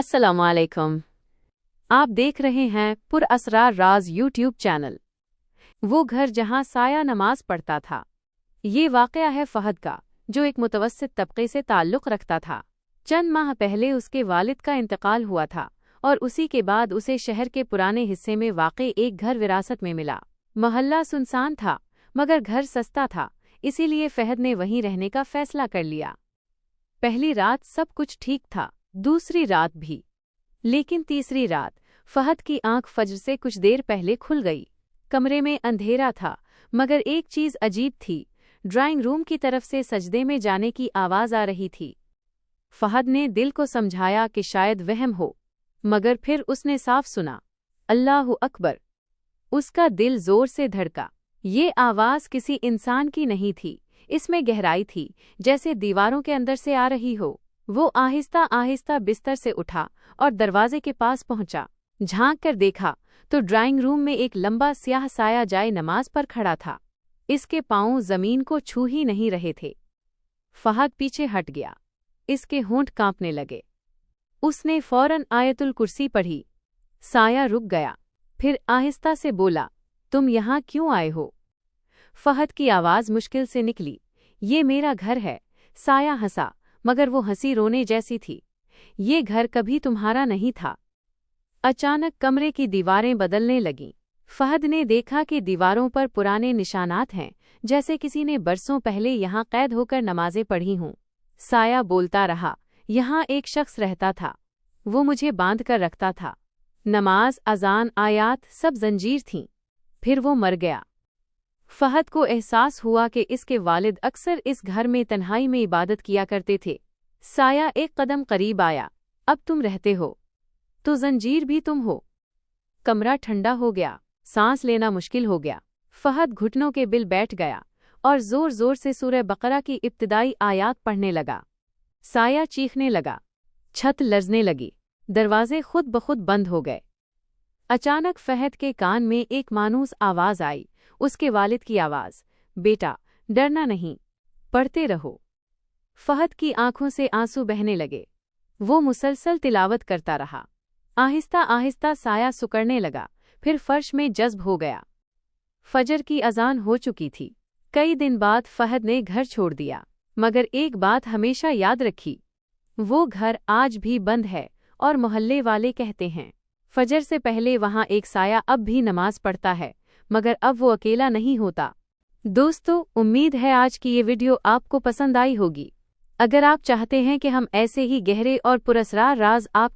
अस्सलाम वालेकुम। आप देख रहे हैं पुरअसरार राज यूट्यूब चैनल। वो घर जहां साया नमाज पढ़ता था। ये वाक़या है फहद का, जो एक मुतवस्सित तबके से ताल्लुक़ रखता था। चंद माह पहले उसके वालिद का इंतकाल हुआ था और उसी के बाद उसे शहर के पुराने हिस्से में वाक़े एक घर विरासत में मिला। मोहल्ला सुनसान था, मगर घर सस्ता था, इसीलिए फहद ने वहीं रहने का फ़ैसला कर लिया। पहली रात सब कुछ ठीक था, दूसरी रात भी, लेकिन तीसरी रात फहद की आंख फज्र से कुछ देर पहले खुल गई। कमरे में अंधेरा था, मगर एक चीज़ अजीब थी। ड्राइंग रूम की तरफ से सजदे में जाने की आवाज़ आ रही थी। फहद ने दिल को समझाया कि शायद वहम हो, मगर फिर उसने साफ सुना, अल्लाहु अकबर। उसका दिल जोर से धड़का। ये आवाज़ किसी इंसान की नहीं थी, इसमें गहराई थी, जैसे दीवारों के अंदर से आ रही हो। वो आहिस्ता आहिस्ता बिस्तर से उठा और दरवाजे के पास पहुंचा। झांक कर देखा तो ड्राइंग रूम में एक लंबा स्याह साया जाए नमाज पर खड़ा था। इसके पांव जमीन को छू ही नहीं रहे थे। फहद पीछे हट गया। इसके होंठ कांपने लगे। उसने फौरन आयतुल कुर्सी पढ़ी। साया रुक गया, फिर आहिस्ता से बोला, तुम यहाँ क्यों आए हो? फहद की आवाज़ मुश्किल से निकली, ये मेरा घर है। साया हंसा, मगर वो हंसी रोने जैसी थी। ये घर कभी तुम्हारा नहीं था। अचानक कमरे की दीवारें बदलने लगीं। फहद ने देखा कि दीवारों पर पुराने निशानात हैं, जैसे किसी ने बरसों पहले यहाँ कैद होकर नमाजें पढ़ी हों। साया बोलता रहा, यहाँ एक शख्स रहता था। वो मुझे बांध कर रखता था। नमाज, अजान, आयात सब जंजीर थीं। फिर वो मर गया। फहद को एहसास हुआ कि इसके वालिद अक्सर इस घर में तन्हाई में इबादत किया करते थे। साया एक कदम करीब आया, अब तुम रहते हो तो जंजीर भी तुम हो। कमरा ठंडा हो गया, सांस लेना मुश्किल हो गया। फहद घुटनों के बिल बैठ गया और जोर जोर से सूरह बकरा की इब्तिदाई आयात पढ़ने लगा। साया चीखने लगा, छत लरजने लगी, दरवाजे खुद ब खुद बंद हो गए। अचानक फहद के कान में एक मानूस आवाज़ आई, उसके वालिद की आवाज़, बेटा डरना नहीं, पढ़ते रहो। फहद की आंखों से आंसू बहने लगे। वो मुसलसल तिलावत करता रहा। आहिस्ता आहिस्ता साया सुकड़ने लगा, फिर फर्श में जज्ब हो गया। फजर की अजान हो चुकी थी। कई दिन बाद फहद ने घर छोड़ दिया, मगर एक बात हमेशा याद रखी, वो घर आज भी बंद है और मोहल्ले वाले कहते हैं फजर से पहले वहाँ एक साया अब भी नमाज पढ़ता है, मगर अब वो अकेला नहीं होता। दोस्तों, उम्मीद है आज की ये वीडियो आपको पसंद आई होगी। अगर आप चाहते हैं कि हम ऐसे ही गहरे और पुरअसरार राज आपके